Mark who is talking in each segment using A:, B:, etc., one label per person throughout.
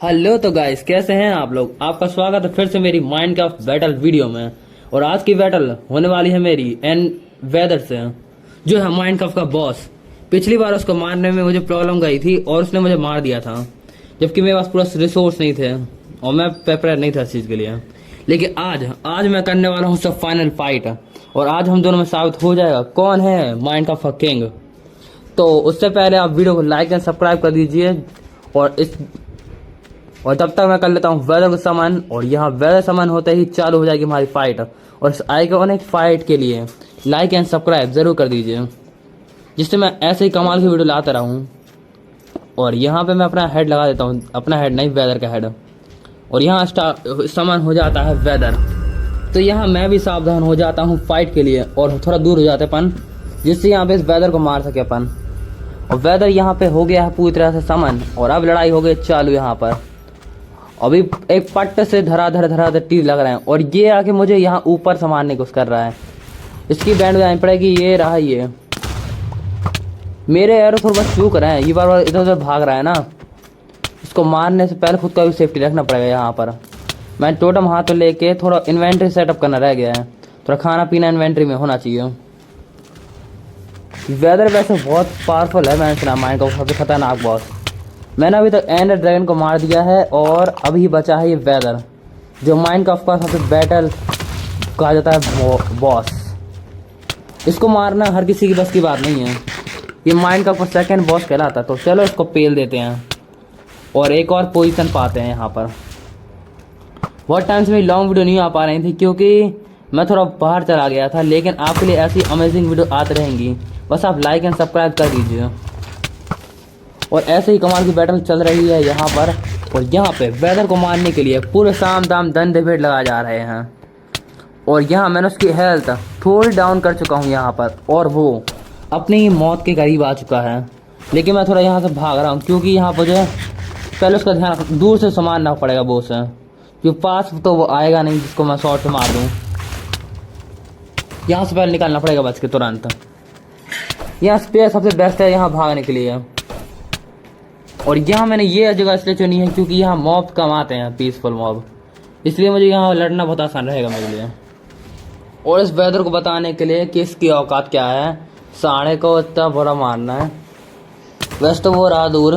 A: Hello तो guys, कैसे हैं आप लोग। आपका स्वागत है फिर से मेरी माइनक्राफ्ट बैटल वीडियो में। और आज की बैटल होने वाली है मेरी एन वेदर से, जो है माइनक्राफ्ट का बॉस। पिछली बार उसको मारने में मुझे प्रॉब्लम गई थी और उसने मुझे मार दिया था, जबकि मेरे पास पूरा रिसोर्स नहीं थे और मैं प्रिपेयर नहीं था इस चीज़ के लिए। लेकिन आज मैं करने वाला हूँ सब फाइनल फाइट, और आज हम दोनों में साबित हो जाएगा कौन है माइनक्राफ्ट का किंग। तो उससे पहले आप वीडियो को लाइक एंड सब्सक्राइब कर दीजिए। और तब तक मैं कर लेता हूँ वेदर का सामान, और यहाँ वेदर सामान होते ही चालू हो जाएगी हमारी फाइट। और इस आइकॉनिक फाइट के लिए लाइक एंड सब्सक्राइब जरूर कर दीजिए, जिससे मैं ऐसे ही कमाल की वीडियो लाता रहूँ। और यहाँ पे मैं अपना हेड लगा देता हूँ, अपना हेड नहीं वेदर का हेड। और यहाँ सामान हो जाता है वेदर, तो यहाँ मैं भी सावधान हो जाता हूँ फाइट के लिए और थोड़ा दूर हो जाते अपन, जिससे यहाँ पे इस वेदर को मार सके अपन। और वेदर यहाँ पे हो गया है पूरी तरह से सामान, और अब लड़ाई हो गई चालू। यहाँ पर अभी एक पट्ट से धराधर तीर लग रहे हैं, और ये आके मुझे यहाँ ऊपर से मारने की कोशिश कर रहा है। इसकी बैंड बजानी पड़ेगी। ये रहा, ये मेरे एरो थोड़ा बहुत चूक रहे हैं, ये बार इधर उधर भाग रहा है ना। इसको मारने से पहले खुद का भी सेफ्टी रखना पड़ेगा। यहाँ पर मैं टोटम हाथ में लेके थोड़ा इन्वेंट्री सेटअप करना रह गया है, थोड़ा खाना पीना इन्वेंट्री में होना चाहिए। वेदर वैसे बहुत पावरफुल है, मैंने सुना माइंड का सबसे खतरनाक बॉस। मैंने अभी तक एंडर ड्रैगन को मार दिया है, और अभी बचा है ये वेदर, जो माइनक्राफ्ट का सबसे बैटल कहा जाता है बॉस। इसको मारना हर किसी की बस की बात नहीं है। ये माइनक्राफ्ट का सेकंड बॉस कहलाता है। तो चलो इसको पेल देते हैं और एक और पोजीशन पाते हैं। यहाँ पर बहुत टाइम से मेरी लॉन्ग वीडियो नहीं आ पा रही थी, क्योंकि मैं थोड़ा बाहर चला गया था। लेकिन आपके लिए ऐसी अमेजिंग वीडियो आती रहेंगी, बस आप लाइक एंड सब्सक्राइब कर दीजिए। और ऐसे ही कमाल की बैटल चल रही है यहाँ पर। और यहाँ पे वेदर को मारने के लिए पूरे साम दाम दंड भेद लगाए जा रहे हैं। और यहाँ मैंने उसकी हेल्थ थोड़ी डाउन कर चुका हूँ यहाँ पर, और वो अपनी ही मौत के करीब आ चुका है। लेकिन मैं थोड़ा यहाँ से भाग रहा हूँ, क्योंकि यहाँ मुझे पहले उसका ध्यान दूर से संभालना पड़ेगा वो से, क्योंकि पास तो वो आएगा नहीं जिसको मैं शॉर्ट से मार दूँ। यहाँ से पहले निकालना पड़ेगा बच के तुरंत। यहाँ स्पेयर सबसे बेस्ट है यहाँ भागने के लिए। और यहाँ मैंने ये जगह इसलिए चुनी है क्योंकि यहाँ मॉब कम आते हैं, पीसफुल मॉब, इसलिए मुझे यहाँ लड़ना बहुत आसान रहेगा मेरे लिए। और इस वेदर को बताने के लिए कि इसकी औकात क्या है, साढ़े को इतना बुरा मारना है। वैसे तो वो रहा दूर,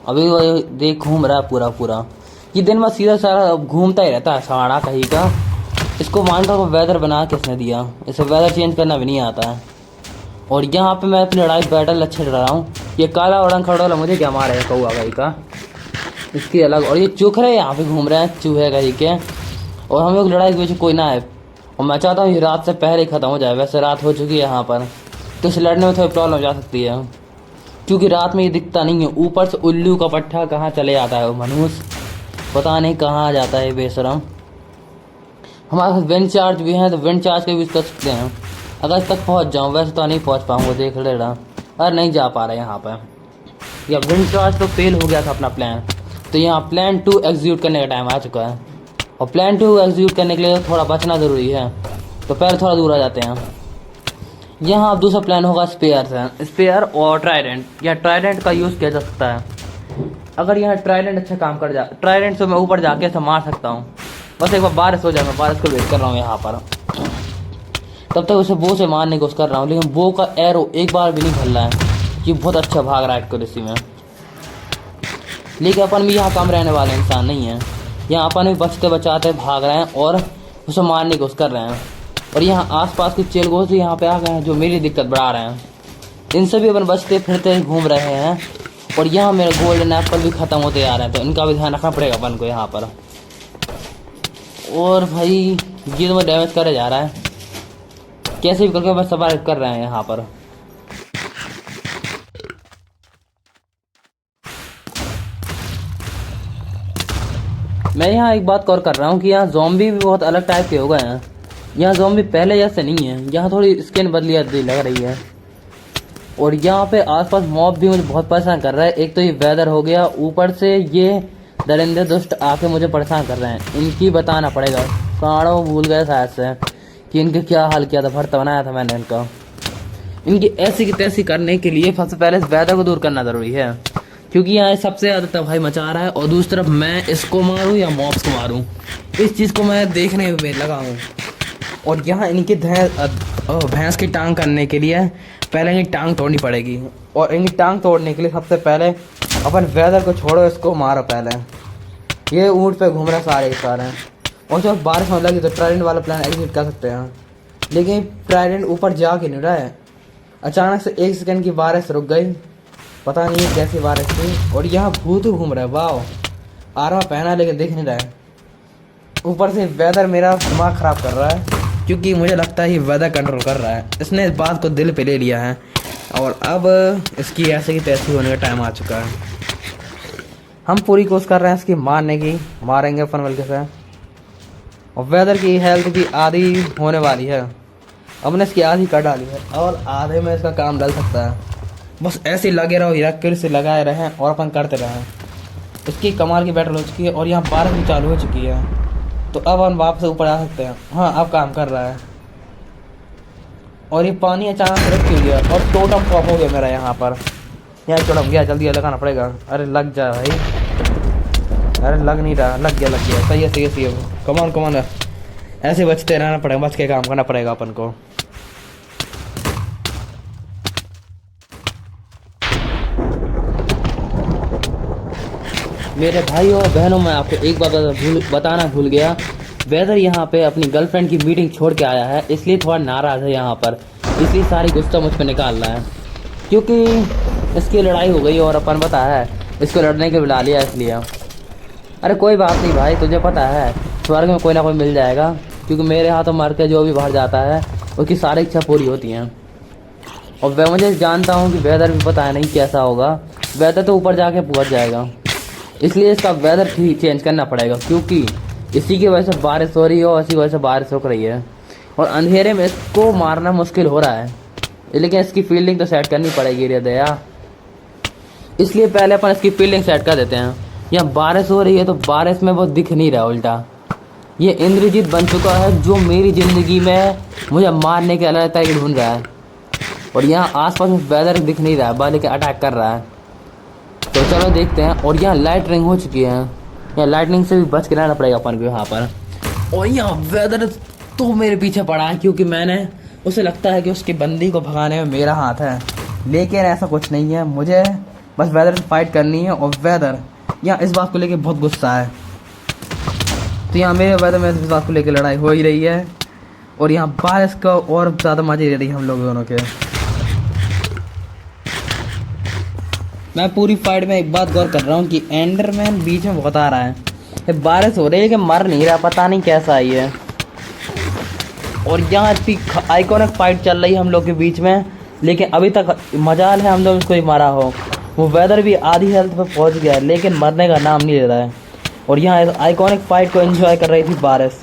A: अभी वो देख घूम रहा है पूरा। ये दिन में सीधा सारा घूमता ही रहता है साड़ा कहीं का। इसको मानकर को वेदर बना किसने दिया, इसे वेदर चेंज करना भी नहीं आता है। और यहाँ पे मैं अपनी लड़ाई बैटल अच्छे लड़ रहा हूँ। ये काला उड़ंग खड़ोला मुझे क्या मारेगा कौआ कहीं का, इसकी अलग। और ये चूखरे यहाँ पे घूम रहे हैं चूहे कहीं के, और हम लोग लड़ाई के बीच कोई ना है। और मैं चाहता हूँ ये रात से पहले ही ख़त्म हो जाए। वैसे रात हो चुकी है यहाँ पर, तो इसे लड़ने में थोड़ी प्रॉब्लम जा सकती है, क्योंकि रात में ये दिखता नहीं है। ऊपर से उल्लू का पट्टा कहाँ चले जाता है वो मनुष्य, पता नहीं कहाँ आ जाता है बेशरम। हमारे पास विंड चार्ज भी हैं, तो विंड चार्ज के भी कर सकते हैं अगर तक पहुंच जाऊं। वैसे तो नहीं पहुंच पाऊंगा, देख ले रहा। अरे नहीं जा पा रहा यहाँ पर। या विंड चार्ज तो फेल हो गया था अपना प्लान, तो यहाँ प्लान 2 एग्जीक्यूट करने का टाइम आ चुका है। और प्लान 2 एग्जीक्यूट करने के लिए थोड़ा बचना ज़रूरी है, तो पहले थोड़ा दूर आ जाते हैं। यहाँ अब दूसरा प्लान होगा स्पेयर और ट्राइडेंट। या ट्राइडेंट का यूज़ किया जा सकता है अगर यहाँ ट्राइडेंट अच्छा काम कर जाए। ट्राइडेंट से मैं ऊपर जाके ऐसे मार सकता हूँ। बस एक बार बारिश हो जाए, मैं बारिश को वेट कर रहा हूँ यहाँ पर। तब तक उसे बो से मारने की कोशिश कर रहा हूँ, लेकिन बो का एरो एक बार भी नहीं फैल रहा है। ये बहुत अच्छा भाग रहा है एक्यूरेसी में। लेकिन अपन भी यहाँ कम रहने वाले इंसान नहीं है। यहाँ अपन भी बचते बचाते भाग रहे हैं और उसे मारने की कोशिश कर रहे हैं। और यहाँ आसपास के चेलगोज भी यहाँ पे आ गए हैं, जो मेरी दिक्कत बढ़ा रहे हैं। इनसे भी अपन बचते फिरते घूम रहे हैं। और यहाँ मेरे गोल्डन एप्पल भी ख़त्म होते जा रहे हैं, तो इनका भी ध्यान रखना पड़ेगा अपन को यहाँ पर। और भाई ये तो मैं डैमेज करे जा रहा है, कैसे भी करके बस सर्वाइव कर रहे हैं यहाँ पर। मैं यहाँ एक बात और कर रहा हूँ कि यहाँ ज़ॉम्बी भी बहुत अलग टाइप के हो गए हैं। यहाँ ज़ॉम्बी पहले जैसे नहीं है, यहाँ थोड़ी स्किन बदली लग रही है। और यहाँ पे आसपास मॉब भी मुझे बहुत परेशान कर रहा है। एक तो ये वेदर हो गया, ऊपर से ये दरिंदे दुष्ट आके मुझे परेशान कर रहे हैं। इनकी बताना पड़ेगा, साड़ों भूल गए शायद से कि इनके क्या हाल किया था, भरता बनाया था मैंने इनका। इनकी ऐसी की तैसी करने के लिए सबसे पहले इस वेदर को दूर करना ज़रूरी है, क्योंकि यहाँ सबसे ज़्यादा तबाही मचा रहा है, और दूसरी तरफ मैं इसको मारूं या मॉब्स को मारूं, इस चीज़ को मैं देखने में लगा हूँ। और यहाँ इनकी भैंस की टांग करने के लिए पहले इनकी टांग तोड़नी पड़ेगी, और इनकी टांग तोड़ने के लिए सबसे पहले अपन वेदर को छोड़ो, इसको मारो पहले। ये ऊँट पे घूम रहे सारे के सारे, और जब बारिश होने लगी तो ट्राइडेंट वाला प्लान एग्जिट कर सकते हैं, लेकिन ट्राइडेंट ऊपर जा के नहीं रहा है। अचानक से 1 सेकंड की बारिश रुक गई, पता नहीं कैसी बारिश थी। और यहाँ भूत घूम रहा है, वाह, आर्मा पहना लेकिन दिख नहीं रहा है। ऊपर से वेदर मेरा दिमाग ख़राब कर रहा है, क्योंकि मुझे लगता है ये वेदर कंट्रोल कर रहा है। इसने इस बात को दिल पे ले लिया है, और अब इसकी ऐसे की तैसी होने का टाइम आ चुका है। हम पूरी कोशिश कर रहे हैं इसकी मारने की, मारेंगे अपन बल्कि से। और वेदर की हेल्थ भी आधी होने वाली है, हमने इसकी आधी कर डाली है, और आधे में इसका काम डल सकता है। बस ऐसे लगे रहो, यक्र से लगाए रहें और अपन करते रहें। इसकी कमाल की बैटल हो चुकी है, और यहाँ बारिश भी चालू हो चुकी है, तो अब हम वापस ऊपर आ सकते हैं। हाँ, अब काम कर रहा है। और ये पानी अचानक से रुक क्यों गया, और टोटम पॉप हो गया मेरा यहाँ पर। यहाँ चढ़ गया, जल्दी लगाना पड़ेगा। अरे लग जा भाई, अरे लग नहीं रहा, लग गया सही है, सही है, सही है। कमान कमान, ऐसे बचते रहना पड़ेगा, बच के काम करना पड़ेगा अपन को। मेरे भाई और बहनों, मैं आपको एक बात बताना भूल गया। वेदर यहाँ पे अपनी गर्लफ्रेंड की मीटिंग छोड़ के आया है, इसलिए थोड़ा नाराज़ है यहाँ पर, इसलिए सारी गुस्सा मुझ पर निकाल रहा है, क्योंकि इसकी लड़ाई हो गई और अपन पता है इसको लड़ने के बुला लिया इसलिए। अरे कोई बात नहीं भाई, तुझे पता है स्वर्ग में कोई ना कोई मिल जाएगा, क्योंकि मेरे हाथों मर के जो भी बाहर जाता है उसकी सारी इच्छा पूरी होती हैं। और वह मुझे जानता हूँ कि वेदर भी पता है नहीं कैसा होगा, वेदर तो ऊपर जाके पहुँच जाएगा, इसलिए इसका वेदर चेंज करना पड़ेगा, क्योंकि इसी की वजह से बारिश हो रही है और इसी वजह से बारिश रुक रही है, और अंधेरे में इसको मारना मुश्किल हो रहा है। लेकिन इसकी फील्डिंग तो सेट करनी पड़ेगी रे दया, इसलिए पहले अपन इसकी फील्डिंग सेट कर देते हैं। यहाँ बारिश हो रही है तो बारिश में वो दिख नहीं रहा, उल्टा ये इंद्रजीत बन चुका है, जो मेरी ज़िंदगी में मुझे मारने के अलग तरीके ढूंढ रहा है। और यहाँ आसपास में वेदर दिख नहीं रहा है, बल्कि अटैक कर रहा है। तो चलो देखते हैं। और यहाँ लाइटनिंग हो चुकी है, यहाँ लाइटनिंग से भी बच के रहना पड़ेगा अपन को यहाँ पर। और यहाँ वेदर तो मेरे पीछे पड़ा है, क्योंकि मैंने उसे लगता है कि उसकी बंदी को भगाने में मेरा हाथ है, लेकिन ऐसा कुछ नहीं है। मुझे बस वेदर से फाइट करनी है, और वेदर यहाँ इस बात को लेके बहुत गुस्सा है। तो यहाँ मेरे वेदर में इस बात को लेके लड़ाई हो ही रही है, और यहाँ बारिश का और ज़्यादा मजे ले रही है हम लोग दोनों के। मैं पूरी फाइट में एक बात गौर कर रहा हूँ कि एंडरमैन बीच में बहुत आ रहा है। बारिश हो रही है कि मर नहीं रहा, पता नहीं कैसा ही है। और यहाँ इतनी आइकॉनिक फाइट चल रही है हम लोग के बीच में, लेकिन अभी तक मजाल है हम लोग उसको ही मारा हो। वो वेदर भी आधी हेल्थ पर पहुँच गया है, लेकिन मरने का नाम नहीं ले रहा है। और यहाँ आइकॉनिक फाइट को एंजॉय कर रही थी बारिश।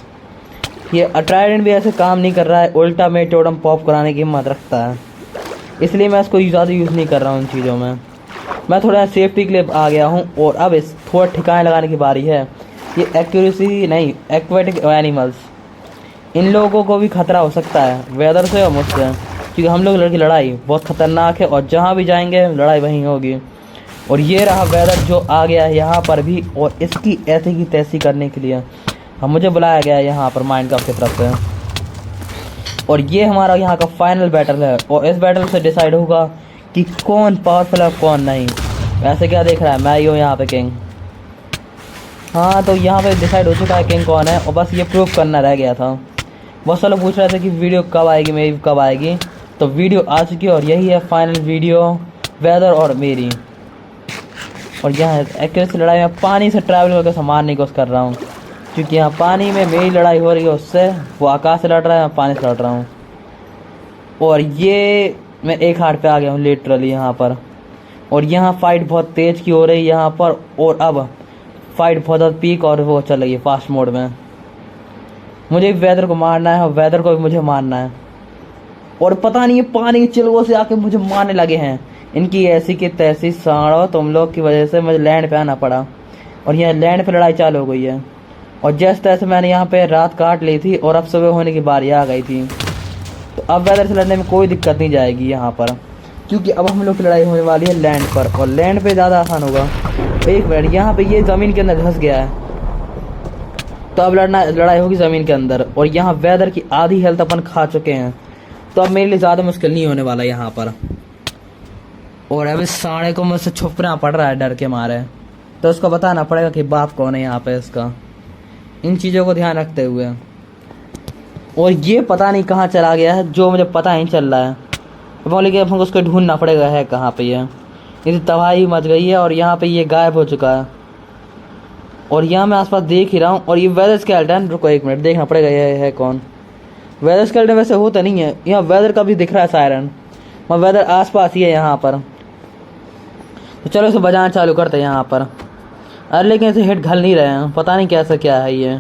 A: ये ट्राइडेंट भी ऐसे काम नहीं कर रहा है, उल्टा में टोटम पॉप कराने की हिम्मत रखता है, इसलिए मैं इसको ज़्यादा यूज़ नहीं कर रहा हूँ इन चीज़ों में। मैं थोड़ा सेफ्टी के लिए आ गया हूँ, और अब इस थोड़ा ठिकाने लगाने की बारी है। ये एक्यूरेसी नहीं, एक्वेटिक एनिमल्स, इन लोगों को भी खतरा हो सकता है वेदर से और मुझसे, क्योंकि हम लोग की लड़ाई बहुत ख़तरनाक है, और जहाँ भी जाएंगे लड़ाई वहीं होगी। और ये रहा वेदर जो आ गया है यहाँ पर भी, और इसकी ऐसी की तैसी करने के लिए मुझे बुलाया गया है यहाँ पर माइनक्राफ्ट की तरफ से। और ये हमारा यहाँ का फाइनल बैटल है, और इस बैटल से डिसाइड होगा कि कौन पावरफुल है कौन नहीं। वैसे क्या देख रहा है, मैं ही हूँ यहाँ पे किंग। हाँ, तो यहाँ पे डिसाइड हो चुका है किंग कौन है, और बस ये प्रूफ करना रह गया था। बहुत सारे लोग पूछ रहे थे कि वीडियो कब आएगी, मेरी कब आएगी, तो वीडियो आ चुकी है, और यही है फाइनल वीडियो वेदर और मेरी। और यहाँ एक्यूरेसी लड़ाई में पानी से ट्रैवल करके संभालने की कोशिश कर रहा हूँ, क्योंकि यहाँ पानी में मेरी लड़ाई हो रही है उससे, वो आकाश से लड़ रहा है, मैं पानी से लड़ रहा हूँ। और ये मैं एक हार्ट पे आ गया हूँ लिटरली यहाँ पर। और यहाँ फाइट बहुत तेज़ की हो रही है यहाँ पर, और अब फाइट बहुत ज़्यादा पीक और वो चल रही है फास्ट मोड में। मुझे वेदर को मारना है, और वेदर को भी मुझे मारना है। और पता नहीं ये पानी के चिलगों से आके मुझे मारने लगे हैं। इनकी ऐसी की तैसी साड़ो तुम लोग की वजह से मुझे लैंड पे आना पड़ा, और यहाँ लैंड पे लड़ाई चालू हो गई है। और जैसे तैसे मैंने यहाँ पे रात काट ली थी, और अब सुबह होने की बारी आ गई थी। तो अब वेदर से लड़ने में कोई दिक्कत नहीं जाएगी यहाँ पर, क्योंकि अब हम लोग की लड़ाई होने वाली है लैंड पर, और लैंड पे ज़्यादा आसान होगा। एक मिनट, यहाँ पे ये ज़मीन के अंदर घुस गया है, तो अब लड़ाई होगी ज़मीन के अंदर। और यहाँ वेदर की आधी हेल्थ अपन खा चुके हैं, तो अब मेरे लिए ज़्यादा मुश्किल नहीं होने वाला यहाँ पर। और अब इस साढ़े को मुझसे छुपना पड़ रहा है डर के मारे, तो उसको बताना पड़ेगा कि बाप कौन है यहाँ पे इसका, इन चीज़ों को ध्यान रखते हुए। और ये पता नहीं कहाँ चला गया है, जो मुझे पता नहीं चल रहा है। बोले कि हमको उसको ढूंढना पड़ेगा है कहाँ पे ये तबाही मच गई है, और यहाँ पे ये गायब हो चुका है। और यहाँ मैं आसपास देख ही रहा हूँ। और ये वेदर स्केलेटन, रुको एक मिनट, देखना पड़ेगा ये है कौन। वेदर स्केलेटन वैसे होता नहीं है, यहाँ वेदर का भी दिख रहा है सायरन, और वेदर आसपास ही है यहाँ पर। तो चलो इसे बजाना चालू करते हैं यहाँ पर। अरे लेकिन इसे हिट घल नहीं रहे हैं, पता नहीं कैसा क्या है ये।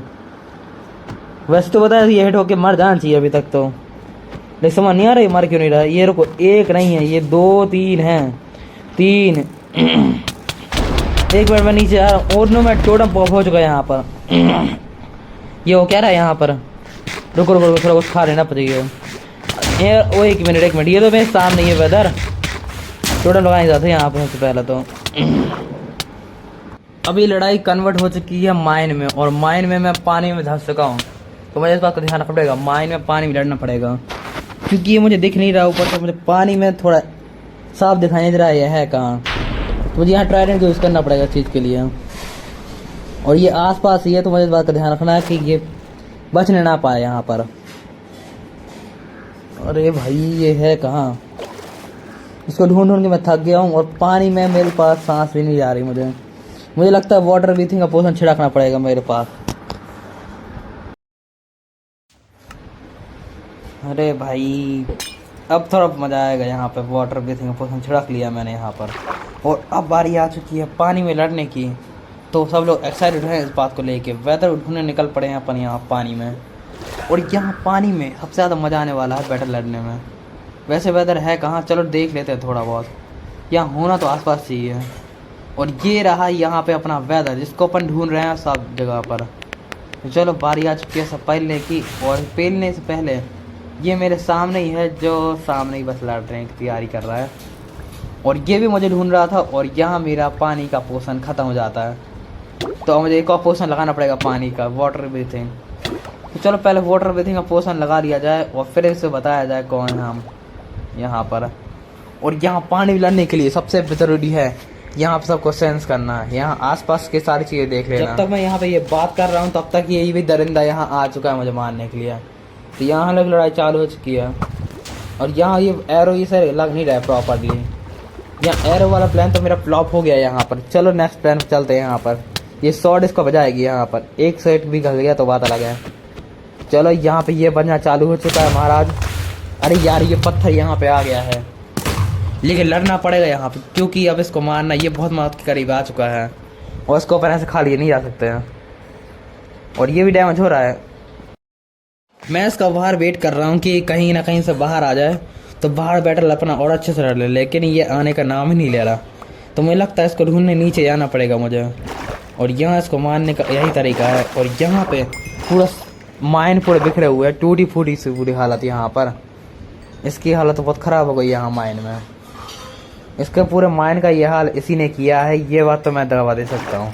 A: वैसे तो पता है ये हिट होके मर जाना चाहिए अभी तक तो, लेकिन समझ नहीं आ रही मर क्यों नहीं रहा। ये रुको, एक नहीं है, ये 2 3 हैं, 3 एक मिनट में नीचे आ रहा हूँ। और नो, मैं टोटम पॉप हो चुका है यहाँ पर। ये वो कह रहा है यहाँ पर, रुको रुको रुको, थोड़ा कुछ खा लेना पड़ेगा। ये वो एक मिनट, ये तो मेरे सामने ये वेदर टोटम लगाने जाते हैं यहाँ पर सबसे पहले तो। अभी लड़ाई कन्वर्ट हो चुकी है माइन में, और माइन में मैं पानी में धंस चुका हूँ। तो मुझे इस बात का ध्यान रखना पड़ेगा, माइन में पानी में लड़ना पड़ेगा, क्योंकि ये मुझे दिख नहीं रहा ऊपर, तो मुझे पानी में थोड़ा साफ दिखाई नहीं दे रहा है कहाँ। तो मुझे यहाँ ट्राइडेंट यूज़ करना पड़ेगा इस चीज़ के लिए। और ये आसपास ही है, तो मुझे इस बात का ध्यान रखना है कि ये बचने ना पाए यहाँ पर। अरे भाई ये है कहाँ, इसको ढूंढ ढूंढ के मैं थक गया हूँ। और पानी में मेरे पास सांस भी नहीं जा रही मुझे लगता है वाटर ब्रीथिंग का पोषण छिड़कना पड़ेगा मेरे पास। अरे भाई अब थोड़ा मज़ा आएगा यहाँ पे, वाटर ब्रीथिंग का पोषण छिड़क लिया मैंने यहाँ पर। और अब बारी आ चुकी है पानी में लड़ने की, तो सब लोग एक्साइटेड हैं इस बात को लेके। वेदर ढूंढने निकल पड़े हैं अपन यहाँ पानी में। और यहाँ पानी में सबसे ज़्यादा मज़ा आने वाला है बैटल लड़ने में। वैसे वेदर है कहाँ, चलो देख लेते हैं थोड़ा बहुत, यहाँ होना तो आसपास चाहिए। और ये रहा यहाँ पे अपना वेदर, जिसको अपन ढूंढ रहे हैं सब जगह पर। तो चलो बारी आ चुकी है सब पहले की, और पहलने से पहले ये मेरे सामने ही है, जो सामने ही बस लड़ने की तैयारी कर रहा है। और ये भी मुझे ढूंढ रहा था, और यहाँ मेरा पानी का पोषण ख़त्म हो जाता है, तो मुझे एक और पोषण लगाना पड़ेगा पानी का, वाटर ब्रीथिंग। तो चलो पहले वाटर ब्रीथिंग का पोषण लगा लिया जाए, और फिर इसे बताया जाए कौन है हम यहाँ पर। और यहाँ पानी लड़ने के लिए सबसे ज़रूरी है यहाँ पर सबको सेंस करना है, यहाँ आसपास की सारी चीज़ें देख लेना। जब तक मैं यहाँ पे ये बात कर रहा हूँ तब तक ये भी दरिंदा यहाँ आ चुका है मुझे मारने के लिए। तो यहाँ लग लड़ाई चालू हो चुकी है, और यहाँ ये एरो ये सर लग नहीं रहा है प्रॉपरली। यहाँ एरो वाला प्लान तो मेरा फ्लॉप हो गया है यहाँ पर। चलो नेक्स्ट प्लान पर चलते हैं। यहाँ पर ये शॉट इसको बजाएगी, यहाँ पर एक सेट भी गल गया तो बात अलग है। चलो यहाँ पे ये बनना चालू हो चुका है महाराज। अरे यार ये पत्थर यहाँ पे आ गया है, लेकिन लड़ना पड़ेगा यहाँ पे, क्योंकि अब इसको मारना ये बहुत मौत के करीब आ चुका है, और इसको अपन ऐसे खाली नहीं जा सकते हैं। और ये भी डैमेज हो रहा है। मैं इसका बाहर वेट कर रहा हूँ कि कहीं ना कहीं से बाहर आ जाए, तो बाहर बैटल अपना और अच्छे से लड़ ले, लेकिन ये आने का नाम ही नहीं ले रहा। तो मुझे लगता है इसको ढूंढने नीचे जाना पड़ेगा मुझे, और यहाँ इसको मारने का यही तरीका है। और यहाँ पे पूरा माइन पूरे बिखरे हुए हैं, टूटी फूटी सी पूरी हालत यहाँ पर। इसकी हालत तो बहुत ख़राब हो गई यहाँ माइन में। इसके पूरे माइन का ये हाल इसी ने किया है, ये बात तो मैं दवा दे सकता हूँ।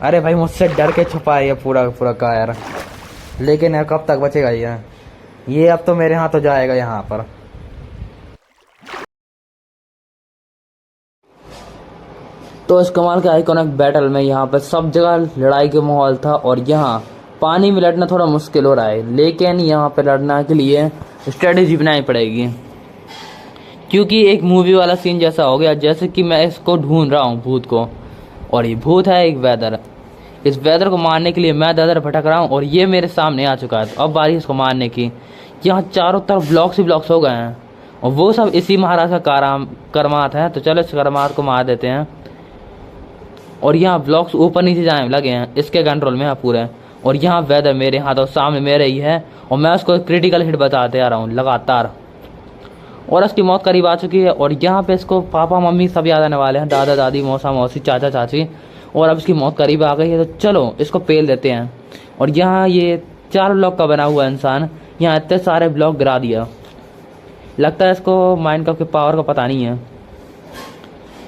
A: अरे भाई मुझसे डर के छुपा है ये पूरा पूरा कायर, लेकिन यार कब तक बचेगा ये अब तो मेरे हाथ तो जाएगा यहाँ पर। तो इस कमाल के आइकॉनिक बैटल में यहाँ पर सब जगह लड़ाई का माहौल था, और यहाँ पानी में लड़ना थोड़ा मुश्किल हो रहा है, लेकिन यहाँ पे लड़ना के लिए स्ट्रेटेजी बनानी पड़ेगी, क्योंकि एक मूवी वाला सीन जैसा हो गया, जैसे कि मैं इसको ढूंढ रहा हूँ भूत को, और ये भूत है एक वेदर। इस वेदर को मारने के लिए मैं दर भटक रहा हूँ, और ये मेरे सामने आ चुका है। तो अब बारी इसको मारने की। यहाँ चारों तरफ ब्लॉक्स ही ब्लॉक्स हो गए हैं, और वो सब इसी महाराज का करमात है। तो चलो इस करमात को मार देते हैं। और यहाँ ब्लॉक्स ऊपर नीचे जाने लगे हैं, इसके कंट्रोल में है पूरे। और यहाँ वेदर मेरे हाथों सामने मेरे ही है, और मैं उसको क्रिटिकल हिट बताते आ रहा हूँ लगातार, और उसकी मौत करीब आ चुकी है। और यहाँ पे इसको पापा मम्मी सब याद आने वाले हैं, दादा दादी मौसा मौसी चाचा चाची, और अब इसकी मौत करीब आ गई है। तो चलो इसको पेल देते हैं। और यहाँ ये 4 ब्लॉक का बना हुआ इंसान यहाँ इतने सारे ब्लॉक गिरा दिया। लगता है इसको माइनक्राफ्ट के पावर का पता नहीं है।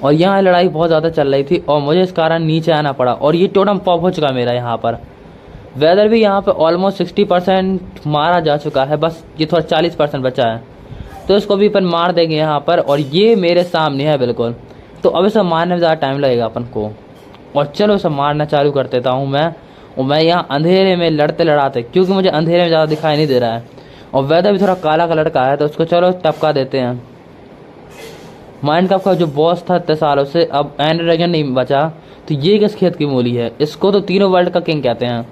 A: और यहाँ लड़ाई बहुत ज़्यादा चल रही थी और मुझे इस कारण नीचे आना पड़ा। और ये टोटम पॉप हो चुका मेरा यहाँ पर। वेदर भी यहाँ पे ऑलमोस्ट 60% मारा जा चुका है, बस ये थोड़ा 40% बचा है, तो इसको भी अपन मार देंगे यहाँ पर। और ये मेरे सामने है बिल्कुल, तो अब इसे मारने में ज़्यादा टाइम लगेगा अपन को। और चलो इसे मारना चालू कर देता हूँ मैं। और मैं यहाँ अंधेरे में लड़ते लड़ाते, क्योंकि मुझे अंधेरे में ज़्यादा दिखाई नहीं दे रहा है और वेदर भी थोड़ा काला कलर का है, तो उसको चलो टपका देते हैं। माइनक्राफ्ट का जो बॉस था इतने सालों से, अब एंडर ड्रैगन नहीं बचा, तो ये किस खेत की मूली है? इसको तो तीनों वर्ल्ड का किंग कहते हैं,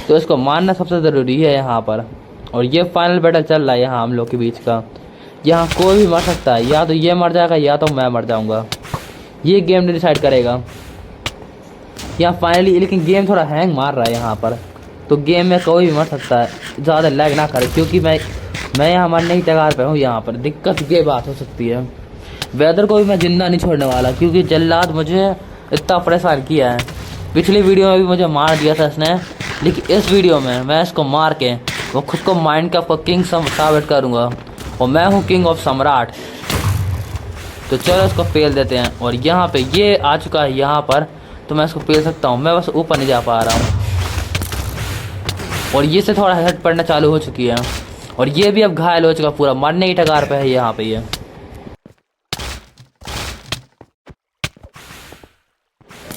A: तो इसको मारना सबसे ज़रूरी है यहाँ पर। और ये फाइनल बैटल चल रहा है यहाँ हम लोग के बीच का। यहाँ कोई भी मर सकता है, या तो ये मर जाएगा या तो मैं मर जाऊँगा, ये गेम डिसाइड करेगा। यहाँ फाइनली, लेकिन गेम थोड़ा हैंग मार रहा है यहाँ पर, तो गेम में कोई भी मर सकता है, ज़्यादा लैग ना करे, क्योंकि मैं यहाँ मरने की तैयार पे हूँ। यहाँ पर दिक्कत ये बात हो सकती है, वेदर को भी मैं जिंदा नहीं छोड़ने वाला, क्योंकि जल्लाद मुझे इतना परेशान किया है। पिछली वीडियो में भी मुझे मार दिया था इसने, लेकिन इस वीडियो में मैं इसको मार के वो खुद को माइनक्राफ्ट का किंग साबित करूँगा, और मैं हूँ किंग ऑफ सम्राट। तो चलो इसको फेल देते हैं। और यहाँ पे ये आ चुका है यहाँ पर, तो मैं इसको फेल सकता हूँ, मैं बस ऊपर नहीं जा पा रहा हूँ। और ये से थोड़ा हेड पड़ना चालू हो चुकी है, और ये भी अब घायल हो चुका, पूरा मरने की टगार पे है यहाँ पे ये।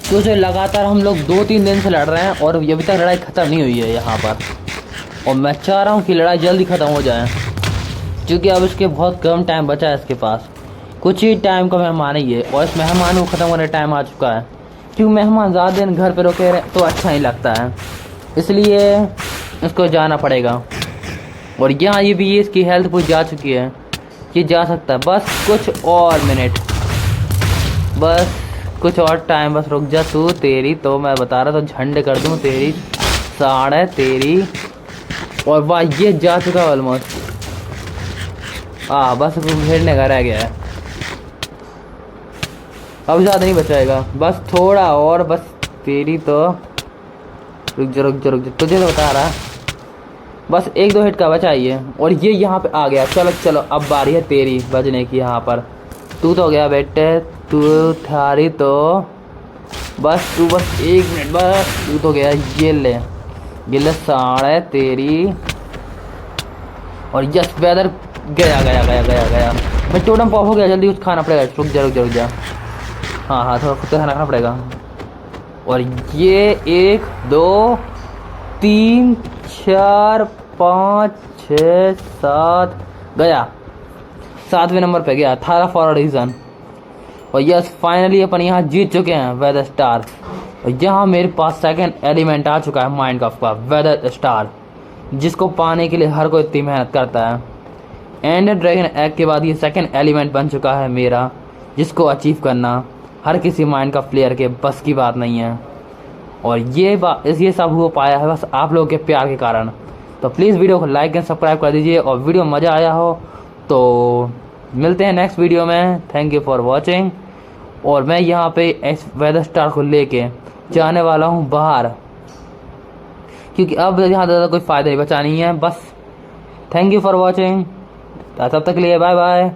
A: तो जो लगातार हम लोग 2-3 दिन से लड़ रहे हैं और अभी तक लड़ाई ख़त्म नहीं हुई है यहाँ पर। और मैं चाह रहा हूँ कि लड़ाई जल्दी ख़त्म हो जाए, क्योंकि अब इसके बहुत कम टाइम बचा है इसके पास, कुछ ही टाइम का मेहमान ही है। और इस मेहमान को ख़त्म होने टाइम आ चुका है, क्योंकि मेहमान ज़्यादा दिन घर पर रुके रहे तो अच्छा नहीं लगता है, इसलिए इसको जाना पड़ेगा। और यहाँ ये भी इसकी हेल्थ कुछ जा चुकी है, ये जा सकता है, बस कुछ और मिनट, बस कुछ और टाइम, बस रुक जा तू, तेरी तो मैं बता रहा था झंडे कर दूँ तेरी साड़ है तेरी। और वाह ये जा चुका ऑलमोस्ट, बस घेरने का रह गया है, अब ज़्यादा नहीं बचाएगा, बस थोड़ा और, बस तेरी तो रुक जा रुक जा रुक जा, तुझे तो बता रहा, बस 1-2 हिट का बचाइए। और ये यहाँ पे आ गया, चलो चलो अब बारी है तेरी बजने की यहाँ पर। तू तो गया बेटे, तू थारी तो बस, तू बस 1 मिनट, बस तू तो गया, ये ले साड़ है तेरी। और यस वेदर गया गया गया गया गया, मैं टोटम पॉप हो गया, जल्दी कुछ खाना पड़ेगा, रुक जा रुक जा रुक जा, हाँ थोड़ा खुद खाना खाना पड़ेगा। और ये 1 2 3 4 5 6 7 गया, 7वें नंबर पे गया, 18 फॉर रीजन। और यस फाइनली अपन यहाँ जीत चुके हैं वेदर स्टार। और यहाँ मेरे पास सेकंड एलिमेंट आ चुका है माइनक्राफ्ट का, वेदर स्टार, जिसको पाने के लिए हर कोई इतनी मेहनत करता है। एंडर ड्रैगन एग के बाद ये सेकंड एलिमेंट बन चुका है मेरा, जिसको अचीव करना हर किसी माइनक्राफ्ट प्लेयर के बस की बात नहीं है। और ये सब हो पाया है बस आप लोगों के प्यार के कारण। तो प्लीज़ वीडियो को लाइक एंड सब्सक्राइब कर दीजिए, और वीडियो मज़ा आया हो तो मिलते हैं नेक्स्ट वीडियो में। Thank you for watching. और मैं यहाँ पे इस वेदर स्टार को लेके जाने वाला हूँ बाहर, क्योंकि अब यहाँ ज़्यादा कोई फ़ायदा नहीं बचा नहीं है बस। थैंक यू फॉर वॉचिंग, तब तक के लिए बाय बाय।